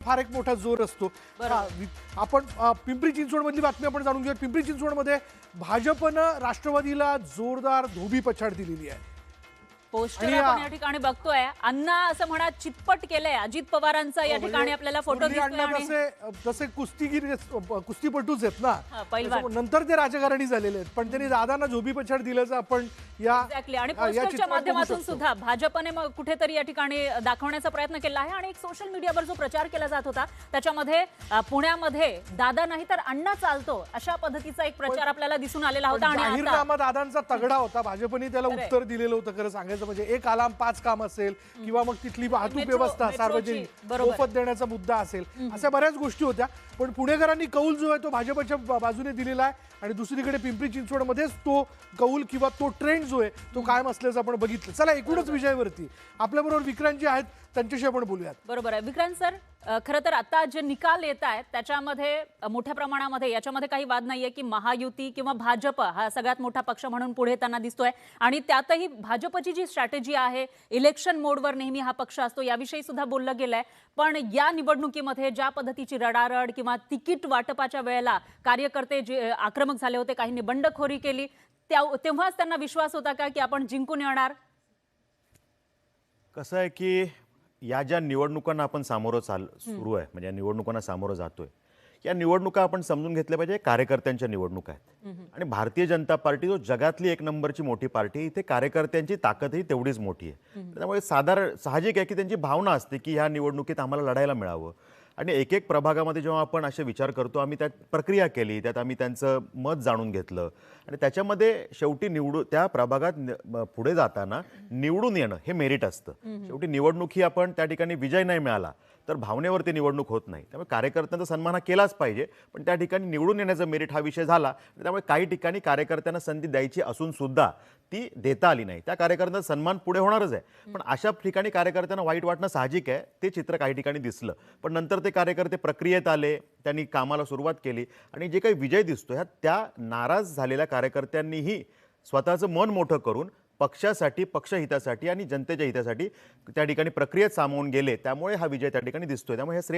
फार एक मोठा जोर असतो. आपण पिंपरी चिंचवड मधली बातमी आपण जाणून घेऊया. पिंपरी चिंचवडमध्ये भाजपनं राष्ट्रवादीला जोरदार धोबी पछाड दिलेली आहे. पोस्टर आपण या ठिकाणी बघतोय. अण्णा असं म्हणा चितपट केलंय अजित पवारांचा या ठिकाणी आपल्याला फोटो दिसतोय. तसे कुस्तीपटूच आहेत ना, पैलवान. नंतर ते राजकारणी झालेले आहेत, पण त्यांनी दादांना धोबी पछाड दिल्याचं आपण या आणि पोस्टरच्या माध्यमातून सुद्धा भाजपने कुठेतरी या ठिकाणी दाखवण्याचा प्रयत्न केला आहे. आणि एक सोशल मीडियावर जो प्रचार केला जात होता त्याच्यामध्ये पुण्यामध्ये दादा नाही तर अण्णा चालतो अशा पद्धतीचा एक प्रचार आपल्याला दिसून आलेला होता. आणि जाहीरनामा दादांचा तगडा होता. भाजपने त्याला उत्तर दिलेलं होतं. खरं सांगायचं म्हणजे एक आलाम 5 काम असेल किंवा मग तिथली वाहतूक व्यवस्था सार्वजनिक मोफत देण्याचा मुद्दा असेल, अशा बऱ्याच गोष्टी होत्या. पण पुणेकरांनी कौल जो आहे तो भाजपच्या बाजूने दिलेला आहे. आणि दुसरीकडे पिंपरी चिंचवडमध्येच तो कौल किंवा तो ट्रेंड जो आहे तो कायम असल्याचं आपण बघितलं. चला एकूणच विजयावरती आपल्याबरोबर विक्रांत जे आहेत त्यांच्याशी आपण बोलूयात. बरोबर आहे विक्रांत सर. खरं तर आता जे निकाल येत आहेत त्याच्यामध्ये मोठ्या प्रमाणामध्ये याच्यामध्ये काही वाद नाहीये की महायुती किंवा भाजप हा सगळ्यात मोठा पक्ष म्हणून पुढे येताना दिसतोय. आणि त्यातही भाजपची जी स्ट्रॅटेजी आहे इलेक्शन मोडवर नेहमी हा पक्ष असतो याविषयी सुद्धा बोललं गेलंय. पण या निवडणुकीमध्ये ज्या पद्धतीची रडारड किंवा तिकीट वाटपाच्या वेळेला कार्यकर्ते जे आक्रमक झाले होते, काहींनी बंडखोरी केली, तेव्हाच त्यांना विश्वास होता का की आपण जिंकून येणार? कसं आहे की या ज्या निवडणुकांना आपण सुरू आहे, म्हणजे या निवडणुकांना सामोरं जातोय, या निवडणुका आपण समजून घेतल्या पाहिजे कार्यकर्त्यांच्या निवडणुका आहेत. आणि भारतीय जनता पार्टी जो जगातली 1 नंबरची मोठी पार्टी आहे, इथे कार्यकर्त्यांची ताकदही तेवढीच मोठी आहे. त्यामुळे साहजिक आहे की त्यांची भावना असते की ह्या निवडणुकीत आम्हाला लढायला मिळावं. आणि एक एक प्रभागामध्ये जेव्हा आपण असे विचार करतो, आम्ही त्यात प्रक्रिया केली, त्यात आम्ही त्यांचं मत जाणून घेतलं आणि त्याच्यामध्ये शेवटी त्या प्रभागात पुढे जाताना निवडून येणं हे मेरिट असतं. शेवटी निवडणूक ही आपण त्या ठिकाणी विजय नाही मिळाला तर भावनेवरती निवडणूक होत नाही. त्यामुळे कार्यकर्त्यांचा सन्मान हा केलाच पाहिजे, पण त्या ठिकाणी निवडून येण्याचा मेरिट हा विषय झाला. त्यामुळे काही ठिकाणी कार्यकर्त्यांना संधी द्यायची असून सुद्धा ती देता आली नाही. त्या कार्यकर्त्यांचा सन्मान पुढे होणारच आहे, पण अशा ठिकाणी कार्यकर्त्यांना वाईट वाटणं साहजिक आहे. ते चित्र काही ठिकाणी दिसलं, पण नंतर ते कार्यकर्ते प्रक्रियेत आले, त्यांनी कामाला सुरुवात केली आणि जे काही विजय दिसतोय त्या नाराज झालेल्या कार्यकर्त्यांनीही स्वतःचं मन मोठं करून पक्षासाठी, पक्षहितासाठी आणि जनतेच्या हितासाठी त्या ठिकाणी प्रक्रियेत सामावून गेले. त्यामुळे हा विजय त्या ठिकाणी दिसतोय. त्यामुळे हे